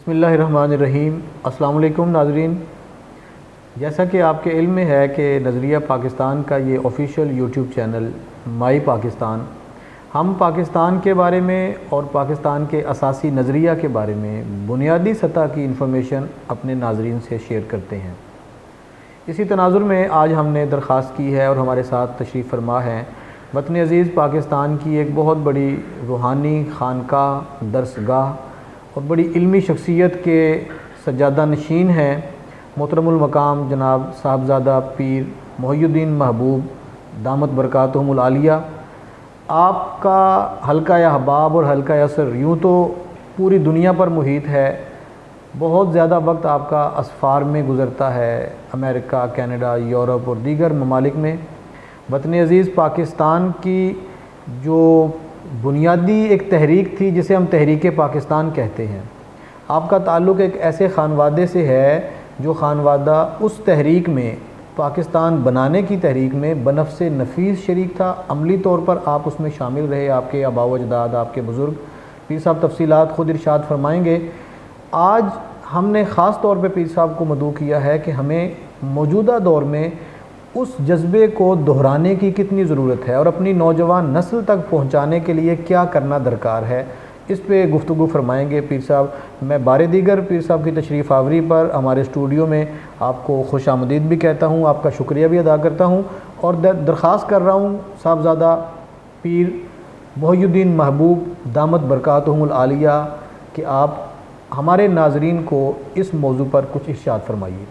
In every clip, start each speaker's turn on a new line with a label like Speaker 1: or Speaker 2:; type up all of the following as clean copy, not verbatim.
Speaker 1: بسم اللہ الرحمن الرحیم۔ السلام علیکم ناظرین، جیسا کہ آپ کے علم میں ہے کہ نظریہ پاکستان کا یہ آفیشیل یوٹیوب چینل مائی پاکستان، ہم پاکستان کے بارے میں اور پاکستان کے اساسی نظریہ کے بارے میں بنیادی سطح کی انفارمیشن اپنے ناظرین سے شیئر کرتے ہیں۔ اسی تناظر میں آج ہم نے درخواست کی ہے اور ہمارے ساتھ تشریف فرما ہے وطن عزیز پاکستان کی ایک بہت بڑی روحانی خانقاہ، درسگاہ اور بڑی علمی شخصیت کے سجادہ نشین ہیں محترم المقام جناب صاحبزادہ پیر محی الدین محبوب دامت برکاتہم العالیہ۔ آپ کا حلقہ احباب اور حلقہ اثر یوں تو پوری دنیا پر محیط ہے، بہت زیادہ وقت آپ کا اسفار میں گزرتا ہے، امریکہ، کینیڈا، یورپ اور دیگر ممالک میں۔ وطن عزیز پاکستان کی جو بنیادی ایک تحریک تھی جسے ہم تحریک پاکستان کہتے ہیں، آپ کا تعلق ایک ایسے خانوادے سے ہے جو خانوادہ اس تحریک میں، پاکستان بنانے کی تحریک میں بنفس نفیس شریک تھا۔ عملی طور پر آپ اس میں شامل رہے، آپ کے آباء و اجداد، آپ کے بزرگ۔ پیر صاحب تفصیلات خود ارشاد فرمائیں گے۔ آج ہم نے خاص طور پہ پیر صاحب کو مدعو کیا ہے کہ ہمیں موجودہ دور میں اس جذبے کو دہرانے کی کتنی ضرورت ہے اور اپنی نوجوان نسل تک پہنچانے کے لیے کیا کرنا درکار ہے، اس پہ گفتگو فرمائیں گے پیر صاحب۔ میں بار دیگر پیر صاحب کی تشریف آوری پر ہمارے اسٹوڈیو میں آپ کو خوش آمدید بھی کہتا ہوں، آپ کا شکریہ بھی ادا کرتا ہوں اور درخواست کر رہا ہوں صاحبزادہ پیر محی الدین محبوب دامت برکاتہم العالیہ کہ آپ ہمارے ناظرین کو اس موضوع پر کچھ ارشاد فرمائیے۔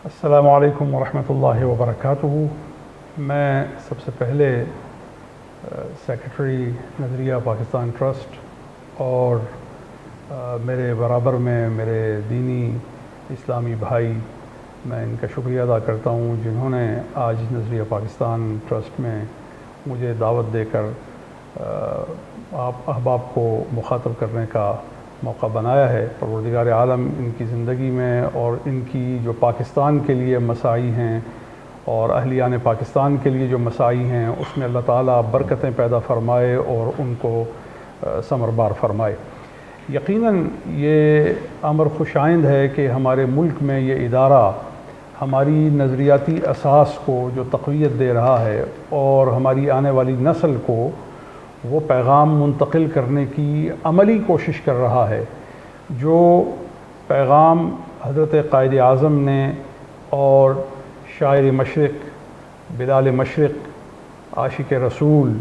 Speaker 2: السلام علیکم ورحمۃ اللہ وبرکاتہ۔ میں سب سے پہلے سیکرٹری نظریہ پاکستان ٹرسٹ اور میرے برابر میں میرے دینی اسلامی بھائی، میں ان کا شکریہ ادا کرتا ہوں جنہوں نے آج نظریہ پاکستان ٹرسٹ میں مجھے دعوت دے کر آپ احباب کو مخاطب کرنے کا موقع بنایا ہے۔ پروردگار عالم ان کی زندگی میں اور ان کی جو پاکستان کے لیے مساعی ہیں اور اہلیان پاکستان کے لیے جو مساعی ہیں اس میں اللہ تعالیٰ برکتیں پیدا فرمائے اور ان کو ثمربار فرمائے۔ یقیناً یہ امر خوش آئند ہے کہ ہمارے ملک میں یہ ادارہ ہماری نظریاتی اساس کو جو تقویت دے رہا ہے اور ہماری آنے والی نسل کو وہ پیغام منتقل کرنے کی عملی کوشش کر رہا ہے جو پیغام حضرت قائد اعظم نے اور شاعر مشرق، بلال مشرق، عاشق رسول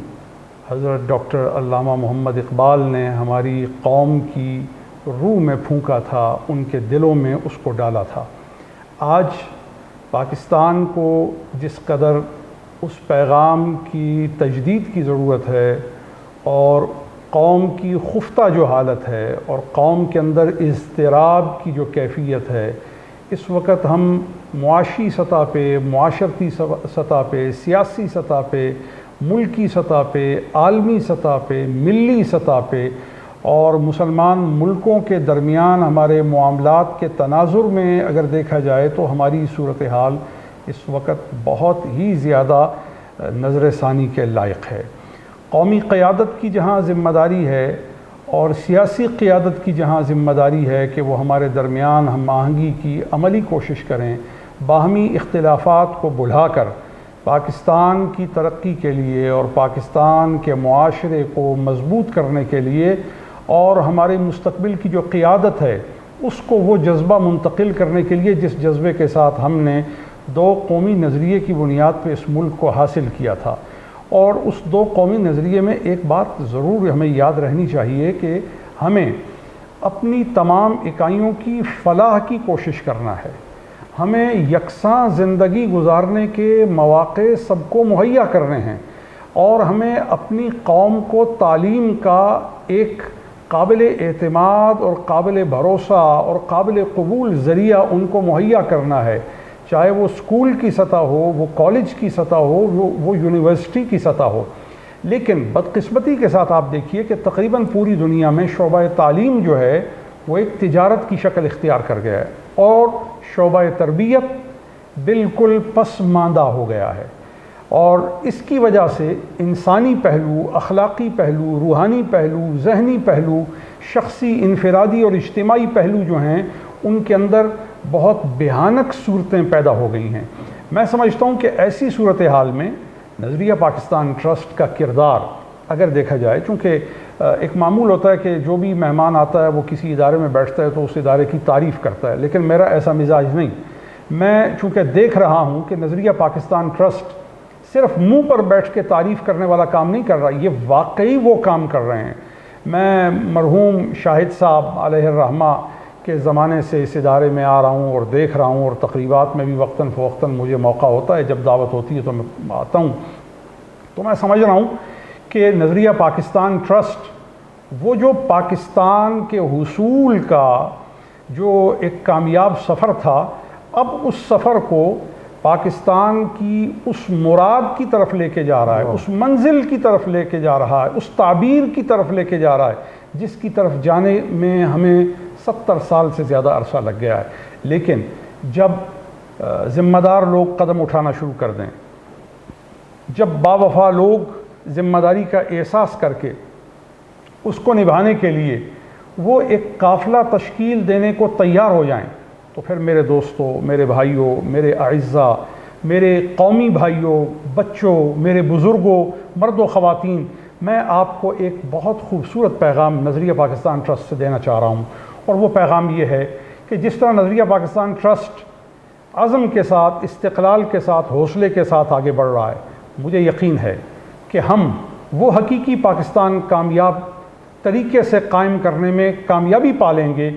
Speaker 2: حضرت ڈاکٹر علامہ محمد اقبال نے ہماری قوم کی روح میں پھونکا تھا، ان کے دلوں میں اس کو ڈالا تھا۔ آج پاکستان کو جس قدر اس پیغام کی تجدید کی ضرورت ہے اور قوم کی خفتہ جو حالت ہے اور قوم کے اندر اضطراب کی جو کیفیت ہے، اس وقت ہم معاشی سطح پہ، معاشرتی سطح پہ، سیاسی سطح پہ، ملکی سطح پہ، عالمی سطح پہ، ملی سطح پہ اور مسلمان ملکوں کے درمیان ہمارے معاملات کے تناظر میں اگر دیکھا جائے تو ہماری صورتحال اس وقت بہت ہی زیادہ نظر ثانی کے لائق ہے۔ قومی قیادت کی جہاں ذمہ داری ہے اور سیاسی قیادت کی جہاں ذمہ داری ہے کہ وہ ہمارے درمیان ہم آہنگی کی عملی کوشش کریں، باہمی اختلافات کو بھلا کر پاکستان کی ترقی کے لیے اور پاکستان کے معاشرے کو مضبوط کرنے کے لیے اور ہمارے مستقبل کی جو قیادت ہے اس کو وہ جذبہ منتقل کرنے کے لیے جس جذبے کے ساتھ ہم نے دو قومی نظریے کی بنیاد پہ اس ملک کو حاصل کیا تھا، اور اس دو قومی نظریے میں ایک بات ضرور ہمیں یاد رہنی چاہیے کہ ہمیں اپنی تمام اکائیوں کی فلاح کی کوشش کرنا ہے، ہمیں یکساں زندگی گزارنے کے مواقع سب کو مہیا کرنے ہیں اور ہمیں اپنی قوم کو تعلیم کا ایک قابل اعتماد اور قابل بھروسہ اور قابل قبول ذریعہ ان کو مہیا کرنا ہے، چاہے وہ اسکول کی سطح ہو، وہ کالج کی سطح ہو، وہ یونیورسٹی کی سطح ہو۔ لیکن بدقسمتی کے ساتھ آپ دیکھیے کہ تقریباً پوری دنیا میں شعبہ تعلیم جو ہے وہ ایک تجارت کی شکل اختیار کر گیا ہے اور شعبہ تربیت بالکل پسماندہ ہو گیا ہے، اور اس کی وجہ سے انسانی پہلو، اخلاقی پہلو، روحانی پہلو، ذہنی پہلو شخصی انفرادی اور اجتماعی پہلو جو ہیں ان کے اندر بہت بھیانک صورتیں پیدا ہو گئی ہیں۔ میں سمجھتا ہوں کہ ایسی صورتحال میں نظریہ پاکستان ٹرسٹ کا کردار اگر دیکھا جائے، چونکہ ایک معمول ہوتا ہے کہ جو بھی مہمان آتا ہے وہ کسی ادارے میں بیٹھتا ہے تو اس ادارے کی تعریف کرتا ہے، لیکن میرا ایسا مزاج نہیں۔ میں چونکہ دیکھ رہا ہوں کہ نظریہ پاکستان ٹرسٹ صرف منہ پر بیٹھ کے تعریف کرنے والا کام نہیں کر رہا، یہ واقعی وہ کام کر رہے ہیں۔ میں مرحوم شاہد صاحب علیہ الرحمہ کے زمانے سے اس ادارے میں آ رہا ہوں اور دیکھ رہا ہوں، اور تقریبات میں بھی وقتاً فوقتاً مجھے موقع ہوتا ہے، جب دعوت ہوتی ہے تو میں آتا ہوں۔ تو میں سمجھ رہا ہوں کہ نظریہ پاکستان ٹرسٹ وہ جو پاکستان کے حصول کا جو ایک کامیاب سفر تھا، اب اس سفر کو پاکستان کی اس مراد کی طرف لے کے جا رہا ہے، اس منزل کی طرف لے کے جا رہا ہے، اس تعبیر کی طرف لے کے جا رہا ہے جس کی طرف جانے میں ہمیں 70 سال سے زیادہ عرصہ لگ گیا ہے۔ لیکن جب ذمہ دار لوگ قدم اٹھانا شروع کر دیں، جب باوفا لوگ ذمہ داری کا احساس کر کے اس کو نبھانے کے لیے وہ ایک قافلہ تشکیل دینے کو تیار ہو جائیں، تو پھر میرے دوستوں، میرے بھائیوں، میرے اعزاء، میرے قومی بھائیوں، بچوں، میرے بزرگوں، مرد و خواتین، میں آپ کو ایک بہت خوبصورت پیغام نظریہ پاکستان ٹرسٹ سے دینا چاہ رہا ہوں، اور وہ پیغام یہ ہے کہ جس طرح نظریہ پاکستان ٹرسٹ عزم کے ساتھ، استقلال کے ساتھ، حوصلے کے ساتھ آگے بڑھ رہا ہے، مجھے یقین ہے کہ ہم وہ حقیقی پاکستان کامیاب طریقے سے قائم کرنے میں کامیابی پالیں گے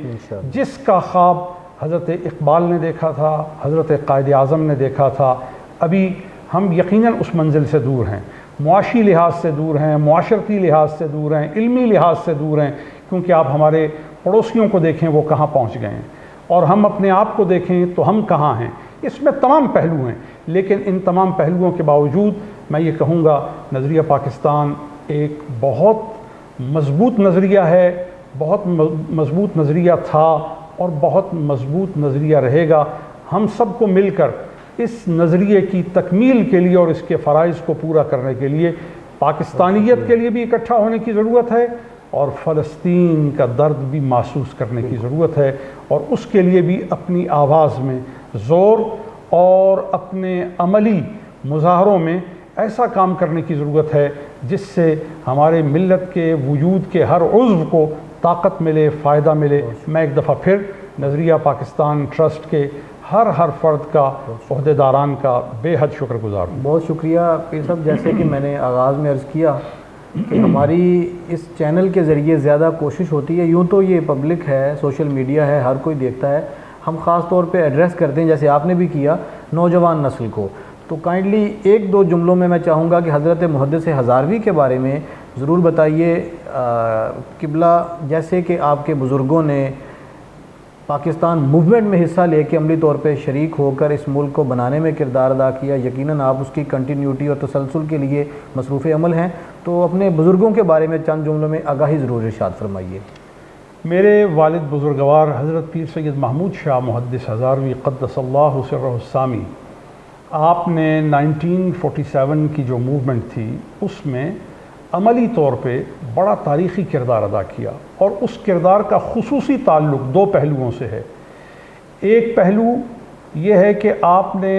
Speaker 2: جس کا خواب حضرت اقبال نے دیکھا تھا، حضرت قائد اعظم نے دیکھا تھا۔ ابھی ہم یقیناً اس منزل سے دور ہیں، معاشی لحاظ سے دور ہیں، معاشرتی لحاظ سے دور ہیں، علمی لحاظ سے دور ہیں، کیونکہ آپ ہمارے پڑوسیوں کو دیکھیں وہ کہاں پہنچ گئے ہیں، اور ہم اپنے آپ کو دیکھیں تو ہم کہاں ہیں۔ اس میں تمام پہلو ہیں، لیکن ان تمام پہلوؤں کے باوجود میں یہ کہوں گا نظریہ پاکستان ایک بہت مضبوط نظریہ ہے، بہت مضبوط نظریہ تھا اور بہت مضبوط نظریہ رہے گا۔ ہم سب کو مل کر اس نظریے کی تکمیل کے لیے اور اس کے فرائض کو پورا کرنے کے لیے پاکستانیت کے لیے بھی اکٹھا ہونے کی ضرورت ہے، اور فلسطین کا درد بھی محسوس کرنے کی ضرورت ہے، اور اس کے لیے بھی اپنی آواز میں زور اور اپنے عملی مظاہروں میں ایسا کام کرنے کی ضرورت ہے جس سے ہمارے ملت کے وجود کے ہر عضو کو طاقت ملے، فائدہ ملے۔ میں ایک دفعہ پھر نظریہ پاکستان ٹرسٹ کے ہر فرد کا، عہدیداران کا بے حد شکر گزار ہوں۔
Speaker 1: بہت شکریہ پیر صاحب۔ جیسے کہ میں نے آغاز میں عرض کیا کہ ہماری اس چینل کے ذریعے زیادہ کوشش ہوتی ہے، یوں تو یہ پبلک ہے، سوشل میڈیا ہے، ہر کوئی دیکھتا ہے، ہم خاص طور پہ ایڈریس کرتے ہیں جیسے آپ نے بھی کیا نوجوان نسل کو۔ تو کائنڈلی ایک دو جملوں میں چاہوں گا کہ حضرت محدث ہزاروی کے بارے میں ضرور بتائیے قبلہ، جیسے کہ آپ کے بزرگوں نے پاکستان موومنٹ میں حصہ لے کے عملی طور پہ شریک ہو کر اس ملک کو بنانے میں کردار ادا کیا، یقیناً آپ اس کی کنٹینیوٹی اور تسلسل کے لیے مصروف عمل ہیں، تو اپنے بزرگوں کے بارے میں چند جملوں میں آگاہی ضرور ارشاد فرمائیے۔
Speaker 2: میرے والد بزرگوار حضرت پیر سید محمود شاہ محدث ہزاروی قدس اللہ سرہ السامی، آپ نے 1947 کی جو موومنٹ تھی اس میں عملی طور پہ بڑا تاریخی کردار ادا کیا، اور اس کردار کا خصوصی تعلق دو پہلوؤں سے ہے۔ ایک پہلو یہ ہے کہ آپ نے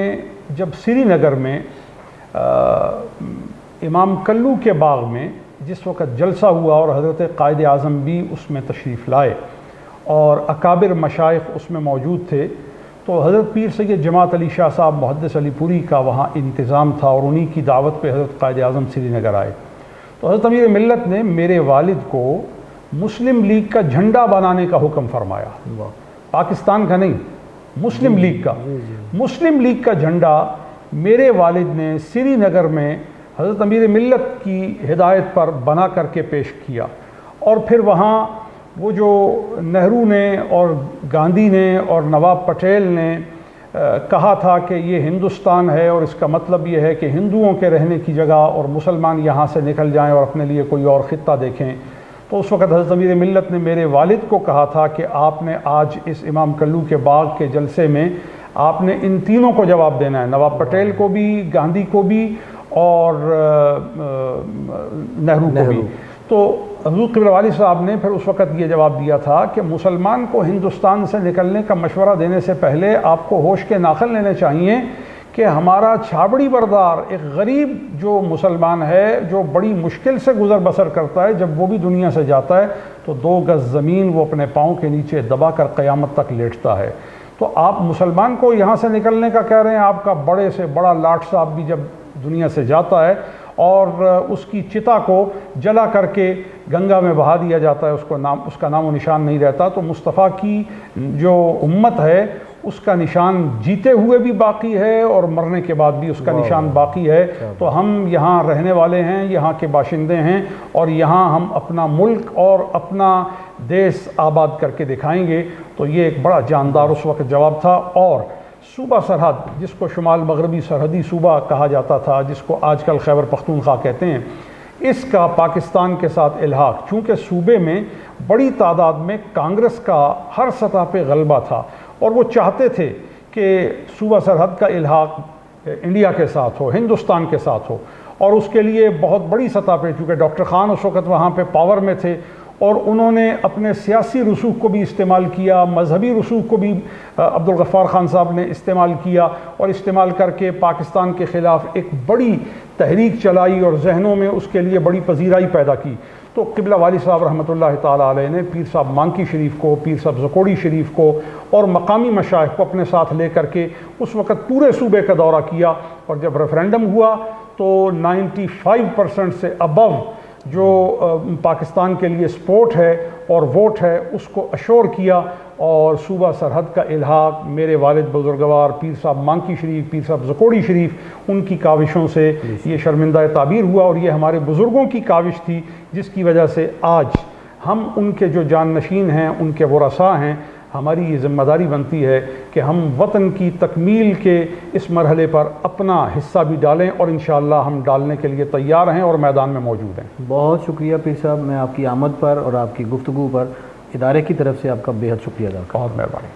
Speaker 2: جب سری نگر میں امام کلو کے باغ میں جس وقت جلسہ ہوا اور حضرت قائد اعظم بھی اس میں تشریف لائے اور اکابر مشائخ اس میں موجود تھے، تو حضرت پیر سید جماعت علی شاہ صاحب محدث علی پوری کا وہاں انتظام تھا، اور انہی کی دعوت پہ حضرت قائد اعظم سری نگر آئے۔ تو حضرت امیر ملت نے میرے والد کو مسلم لیگ کا جھنڈا بنانے کا حکم فرمایا، پاکستان کا نہیں، مسلم لیگ کا۔ مسلم لیگ کا جھنڈا میرے والد نے سری نگر میں حضرت امیر ملت کی ہدایت پر بنا کر کے پیش کیا، اور پھر وہاں وہ جو نہرو نے اور گاندھی نے اور نواب پٹیل نے کہا تھا کہ یہ ہندوستان ہے اور اس کا مطلب یہ ہے کہ ہندوؤں کے رہنے کی جگہ اور مسلمان یہاں سے نکل جائیں اور اپنے لیے کوئی اور خطہ دیکھیں، تو اس وقت حضرت امیر ملت نے میرے والد کو کہا تھا کہ آپ نے آج اس امام کلو کے باغ کے جلسے میں آپ نے ان تینوں کو جواب دینا ہے، نواب پٹیل کو بھی، گاندھی کو بھی اور نہرو کو بھی۔ تو حضور قبلہ والی صاحب نے پھر اس وقت یہ جواب دیا تھا کہ مسلمان کو ہندوستان سے نکلنے کا مشورہ دینے سے پہلے آپ کو ہوش کے ناخن لینے چاہیے کہ ہمارا چھابڑی بردار ایک غریب جو مسلمان ہے، جو بڑی مشکل سے گزر بسر کرتا ہے، جب وہ بھی دنیا سے جاتا ہے تو 2 گز زمین وہ اپنے پاؤں کے نیچے دبا کر قیامت تک لیٹتا ہے۔ تو آپ مسلمان کو یہاں سے نکلنے کا کہہ رہے ہیں، آپ کا بڑے سے بڑا لاٹ صاحب بھی جب دنیا سے جاتا ہے اور اس کی چتا کو جلا کر کے گنگا میں بہا دیا جاتا ہے، اس کا نام و نشان نہیں رہتا، تو مصطفیٰ کی جو امت ہے اس کا نشان جیتے ہوئے بھی باقی ہے اور مرنے کے بعد بھی اس کا نشان باقی ہے۔ تو ہم یہاں رہنے والے ہیں، یہاں کے باشندے ہیں، اور یہاں ہم اپنا ملک اور اپنا دیس آباد کر کے دکھائیں گے۔ تو یہ ایک بڑا جاندار اس وقت جواب تھا۔ اور صوبہ سرحد، جس کو شمال مغربی سرحدی صوبہ کہا جاتا تھا، جس کو آج کل خیبر پختونخوا کہتے ہیں، اس کا پاکستان کے ساتھ الحاق، چونکہ صوبے میں بڑی تعداد میں کانگریس کا ہر سطح پہ غلبہ تھا اور وہ چاہتے تھے کہ صوبہ سرحد کا الحاق انڈیا کے ساتھ ہو، ہندوستان کے ساتھ ہو، اور اس کے لیے بہت بڑی سطح پہ، چونکہ ڈاکٹر خان اس وقت وہاں پہ پاور میں تھے، اور انہوں نے اپنے سیاسی رسوخ کو بھی استعمال کیا، مذہبی رسوخ کو بھی عبدالغفار خان صاحب نے استعمال کیا، اور استعمال کر کے پاکستان کے خلاف ایک بڑی تحریک چلائی اور ذہنوں میں اس کے لیے بڑی پذیرائی پیدا کی۔ تو قبلہ والی صاحب رحمۃ اللہ تعالیٰ علیہ نے پیر صاحب مانکی شریف کو، پیر صاحب زکوڑی شریف کو اور مقامی مشائخ کو اپنے ساتھ لے کر کے اس وقت پورے صوبے کا دورہ کیا، اور جب ریفرینڈم ہوا تو 95% سے ابو جو پاکستان کے لیے سپورٹ ہے اور ووٹ ہے اس کو اشور کیا، اور صوبہ سرحد کا الحاق میرے والد بزرگوار پیر صاحب مانکی شریف، پیر صاحب زکوڑی شریف، ان کی کاوشوں سے یہ شرمندہ تعبیر ہوا، اور یہ ہمارے بزرگوں کی کاوش تھی جس کی وجہ سے آج ہم ان کے جو جانشین ہیں، ان کے ورثاء ہیں، ہماری یہ ذمہ داری بنتی ہے کہ ہم وطن کی تکمیل کے اس مرحلے پر اپنا حصہ بھی ڈالیں، اور انشاءاللہ ہم ڈالنے کے لیے تیار ہیں اور میدان میں موجود ہیں۔
Speaker 1: بہت شکریہ پیر صاحب، میں آپ کی آمد پر اور آپ کی گفتگو پر ادارے کی طرف سے آپ کا بے حد شکریہ ادا کرتا ہوں۔
Speaker 2: بہت مہربانی۔